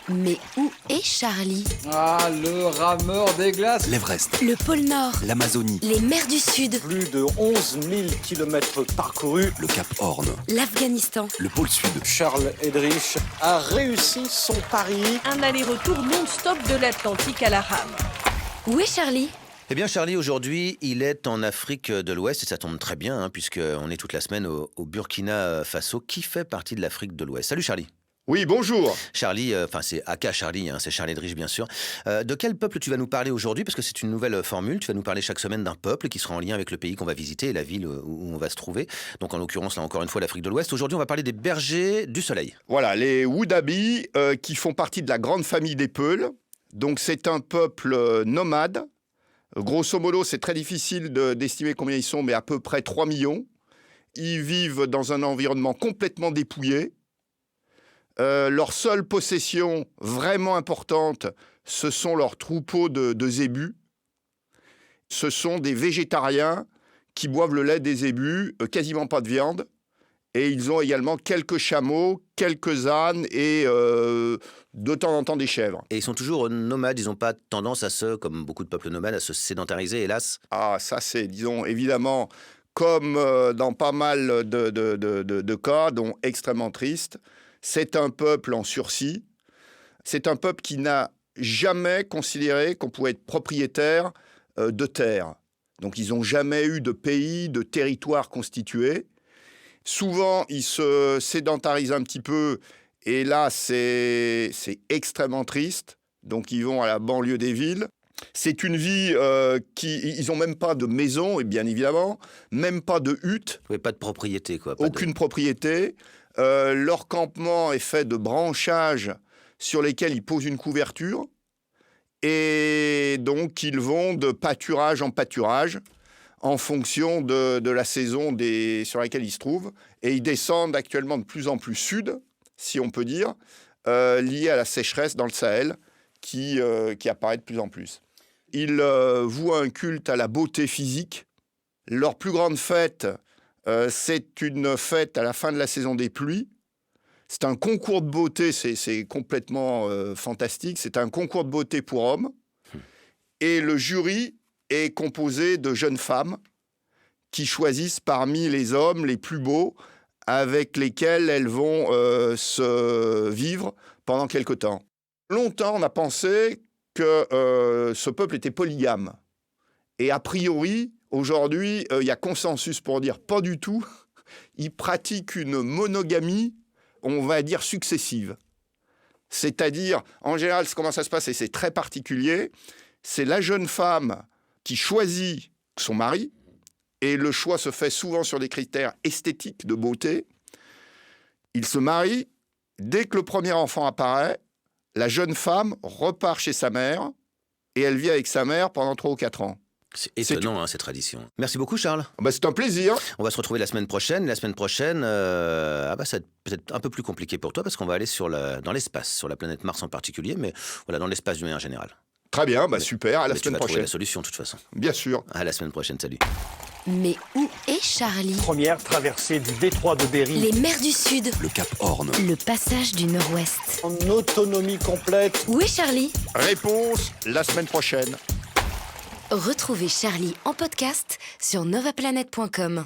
Mais où est Charlie? Ah, le rameur des glaces. L'Everest, Le pôle Nord, l'Amazonie, les mers du Sud, Plus de 11 000 kilomètres parcourus. le Cap Horn, l'Afghanistan. le pôle Sud. Charles Eddrich a réussi son pari. Un aller-retour non-stop de l'Atlantique à la rame. Où est Charlie? Eh bien Charlie, aujourd'hui, il est en Afrique de l'Ouest et ça tombe très bien puisqu'on est toute la semaine au Burkina Faso qui fait partie de l'Afrique de l'Ouest. Salut Charlie. Oui, bonjour. Charlie, c'est Aka Charlie, c'est Charlie Eddrich bien sûr. De quel peuple tu vas nous parler aujourd'hui? Parce que c'est une nouvelle formule, tu vas nous parler chaque semaine d'un peuple qui sera en lien avec le pays qu'on va visiter et la ville où on va se trouver. Donc en l'occurrence, là encore une fois, l'Afrique de l'Ouest. Aujourd'hui, on va parler des bergers du soleil. Voilà, les Woudabi qui font partie de la grande famille des Peuls. Donc c'est un peuple nomade. Grosso modo, c'est très difficile d'estimer combien ils sont, mais à peu près 3 millions. Ils vivent dans un environnement complètement dépouillé. Leur seule possession vraiment importante, ce sont leurs troupeaux de zébus. Ce sont des végétariens qui boivent le lait des zébus, quasiment pas de viande. Et ils ont également quelques chameaux, quelques ânes et de temps en temps des chèvres. Et ils sont toujours nomades, ils n'ont pas tendance comme beaucoup de peuples nomades, à se sédentariser, hélas. Ah, ça c'est, disons, évidemment, comme dans pas mal de cas, dont extrêmement triste. C'est un peuple en sursis. C'est un peuple qui n'a jamais considéré qu'on pouvait être propriétaire de terre. Donc ils n'ont jamais eu de pays, de territoire constitué. Souvent, ils se sédentarisent un petit peu, et là, c'est extrêmement triste. Donc, ils vont à la banlieue des villes. C'est une vie ils n'ont même pas de maison, et bien évidemment, même pas de hutte. Oui, pas de propriété, quoi. Aucune propriété. Leur campement est fait de branchages sur lesquels ils posent une couverture. Et donc, ils vont de pâturage en pâturage, en fonction de la saison sur laquelle ils se trouvent. Et ils descendent actuellement de plus en plus sud, si on peut dire, lié à la sécheresse dans le Sahel, qui apparaît de plus en plus. Ils vouent un culte à la beauté physique. Leur plus grande fête, c'est une fête à la fin de la saison des pluies. C'est un concours de beauté, c'est complètement fantastique. C'est un concours de beauté pour hommes. Et le jury est composé de jeunes femmes qui choisissent parmi les hommes les plus beaux avec lesquels elles vont se vivre pendant quelque temps. Longtemps, on a pensé que ce peuple était polygame. Et a priori, aujourd'hui, il y a consensus pour dire pas du tout. Ils pratiquent une monogamie, on va dire, successive. C'est-à-dire, en général, comment ça se passe, et c'est très particulier, c'est la jeune femme qui choisit son mari, et le choix se fait souvent sur des critères esthétiques de beauté. Il se marie, dès que le premier enfant apparaît, la jeune femme repart chez sa mère, et elle vit avec sa mère pendant 3 ou 4 ans. C'est étonnant, ces traditions. Merci beaucoup, Charles. C'est un plaisir. On va se retrouver la semaine prochaine. La semaine prochaine, ça va être peut-être un peu plus compliqué pour toi parce qu'on va aller dans l'espace, sur la planète Mars en particulier, mais voilà, dans l'espace d'une manière générale. Très bien, super, à la semaine Tu vas trouver prochaine. la solution, de toute façon. Bien sûr. À la semaine prochaine, salut. Mais où est Charlie? Première traversée du détroit de Bering. Les mers du Sud, Le Cap Horn, le passage du Nord-Ouest. En autonomie complète. Où est Charlie? Réponse la semaine prochaine. Retrouvez Charlie en podcast sur novaplanète.com.